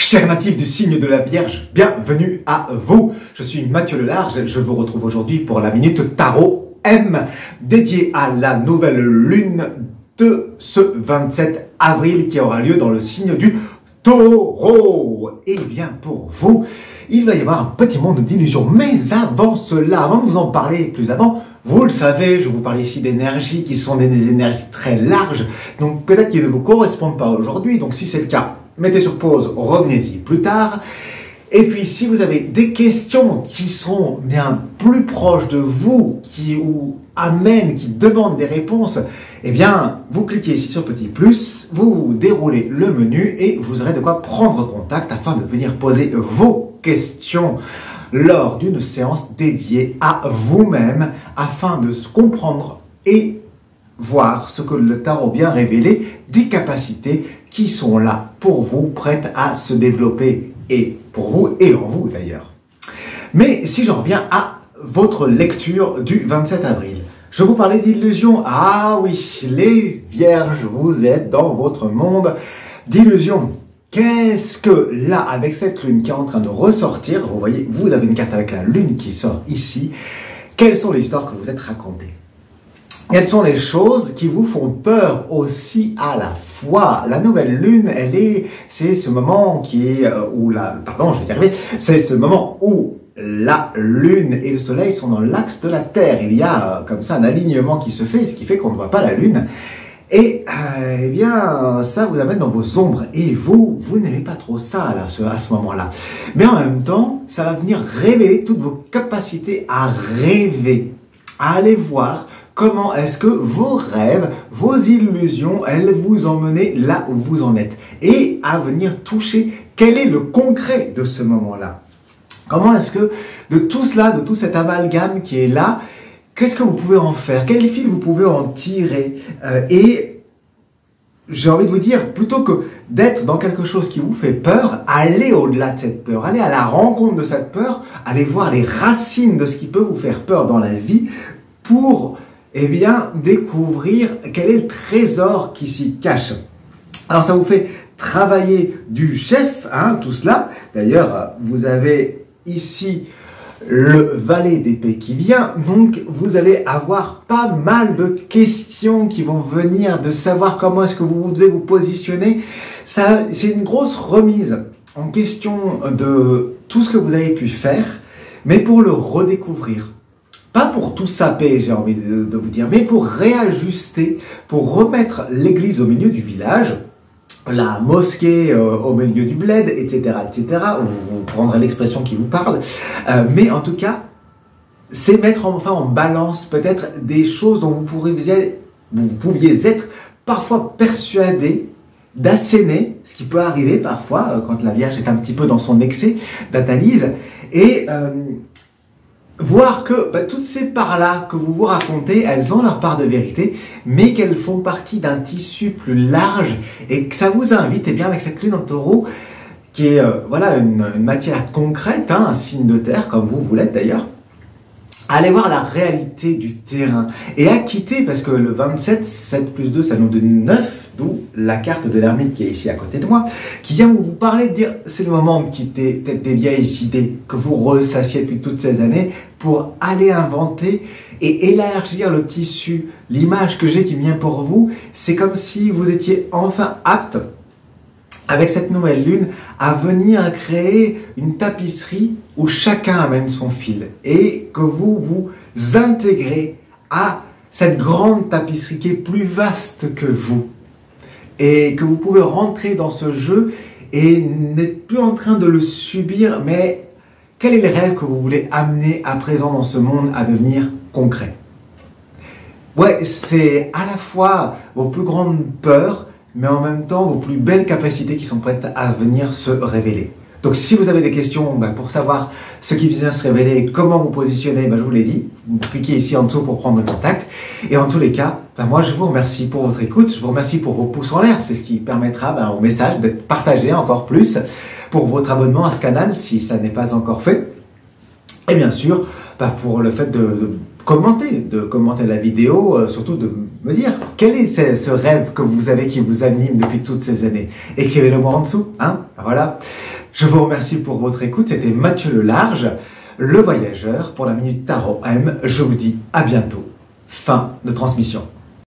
Chers natifs du signe de la Vierge, bienvenue à vous. Je suis Mathieu Lelarge et je vous retrouve aujourd'hui pour la Minute Tarot M, dédiée à la nouvelle lune de ce 27 avril qui aura lieu dans le signe du Taureau. Et bien pour vous, il va y avoir un petit monde d'illusions. Mais avant cela, avant de vous en parler plus avant, vous le savez, je vous parle ici d'énergies qui sont des énergies très larges. Donc peut-être qu'ils ne vous correspondent pas aujourd'hui. Donc si c'est le cas, mettez sur pause, revenez-y plus tard. Et puis si vous avez des questions qui sont bien plus proches de vous, qui demandent des réponses, eh bien vous cliquez ici sur petit plus, vous déroulez le menu et vous aurez de quoi prendre contact afin de venir poser vos questions lors d'une séance dédiée à vous-même afin de comprendre et voir ce que le tarot vient révéler des capacités qui sont là pour vous, prêtes à se développer, et pour vous et en vous d'ailleurs. Mais si j'en reviens à votre lecture du 27 avril, je vous parlais d'illusions. Ah oui, les vierges, vous êtes dans votre monde d'illusions. Qu'est-ce que là, avec cette lune qui est en train de ressortir, vous voyez, vous avez une carte avec la lune qui sort ici, quelles sont les histoires que vous êtes racontées? Quelles sont les choses qui vous font peur aussi à la fois? La nouvelle lune, c'est ce moment c'est ce moment où la lune et le soleil sont dans l'axe de la terre. Il y a comme ça un alignement qui se fait, ce qui fait qu'on ne voit pas la lune. Et eh bien, ça vous amène dans vos ombres. Et vous n'aimez pas trop ça là, à ce moment-là. Mais en même temps, ça va venir révéler toutes vos capacités à rêver, à aller voir comment est-ce que vos rêves, vos illusions, elles vous emmenent là où vous en êtes. Et à venir toucher quel est le concret de ce moment-là. Comment est-ce que de tout cela, de tout cet amalgame qui est là, qu'est-ce que vous pouvez en faire? Quel fil vous pouvez en tirer? Et j'ai envie de vous dire, plutôt que d'être dans quelque chose qui vous fait peur, allez au-delà de cette peur, allez à la rencontre de cette peur, allez voir les racines de ce qui peut vous faire peur dans la vie pour découvrir quel est le trésor qui s'y cache. Alors ça vous fait travailler du chef, tout cela. D'ailleurs, vous avez ici le valet d'épée qui vient, donc vous allez avoir pas mal de questions qui vont venir, de savoir comment est-ce que vous devez vous positionner. Ça, c'est une grosse remise en question de tout ce que vous avez pu faire, mais pour le redécouvrir. Pas pour tout saper, j'ai envie de vous dire, mais pour réajuster, pour remettre l'église au milieu du village, la mosquée au milieu du bled, etc., etc. Vous prendrez l'expression qui vous parle. Mais en tout cas, c'est mettre enfin en balance peut-être des choses dont vous pouviez être parfois persuadé d'asséner, ce qui peut arriver parfois quand la Vierge est un petit peu dans son excès d'analyse, et voir que toutes ces parts-là que vous vous racontez, elles ont leur part de vérité, mais qu'elles font partie d'un tissu plus large et que ça vous invite, avec cette lune en taureau, qui est une matière concrète, un signe de terre, comme vous l'êtes d'ailleurs, à aller voir la réalité du terrain et à quitter, parce que le 27, 7 plus 2, ça nous donne 9, d'où la carte de l'ermite qui est ici à côté de moi, qui vient vous parler de dire, c'est le moment de quitter peut-être des vieilles idées que vous ressassiez depuis toutes ces années pour aller inventer et élargir le tissu. L'image que j'ai qui vient pour vous, c'est comme si vous étiez enfin apte, avec cette nouvelle lune, à venir créer une tapisserie où chacun amène son fil et que vous vous intégrez à cette grande tapisserie qui est plus vaste que vous et que vous pouvez rentrer dans ce jeu et n'être plus en train de le subir, mais quel est le rêve que vous voulez amener à présent dans ce monde à devenir concret? Ouais, c'est à la fois vos plus grandes peurs, mais en même temps vos plus belles capacités qui sont prêtes à venir se révéler. Donc si vous avez des questions pour savoir ce qui vient se révéler et comment vous positionner, je vous l'ai dit, vous cliquez ici en dessous pour prendre contact. Et en tous les cas, moi je vous remercie pour votre écoute, je vous remercie pour vos pouces en l'air, c'est ce qui permettra au message d'être partagé encore plus, pour votre abonnement à ce canal si ça n'est pas encore fait. Et bien sûr, pour le fait de commenter la vidéo, surtout de me dire quel est ce rêve que vous avez qui vous anime depuis toutes ces années. Écrivez-le moi en dessous, Voilà. Je vous remercie pour votre écoute. C'était Mathieu Le Large, le voyageur, pour la Minute Tarot M. Je vous dis à bientôt. Fin de transmission.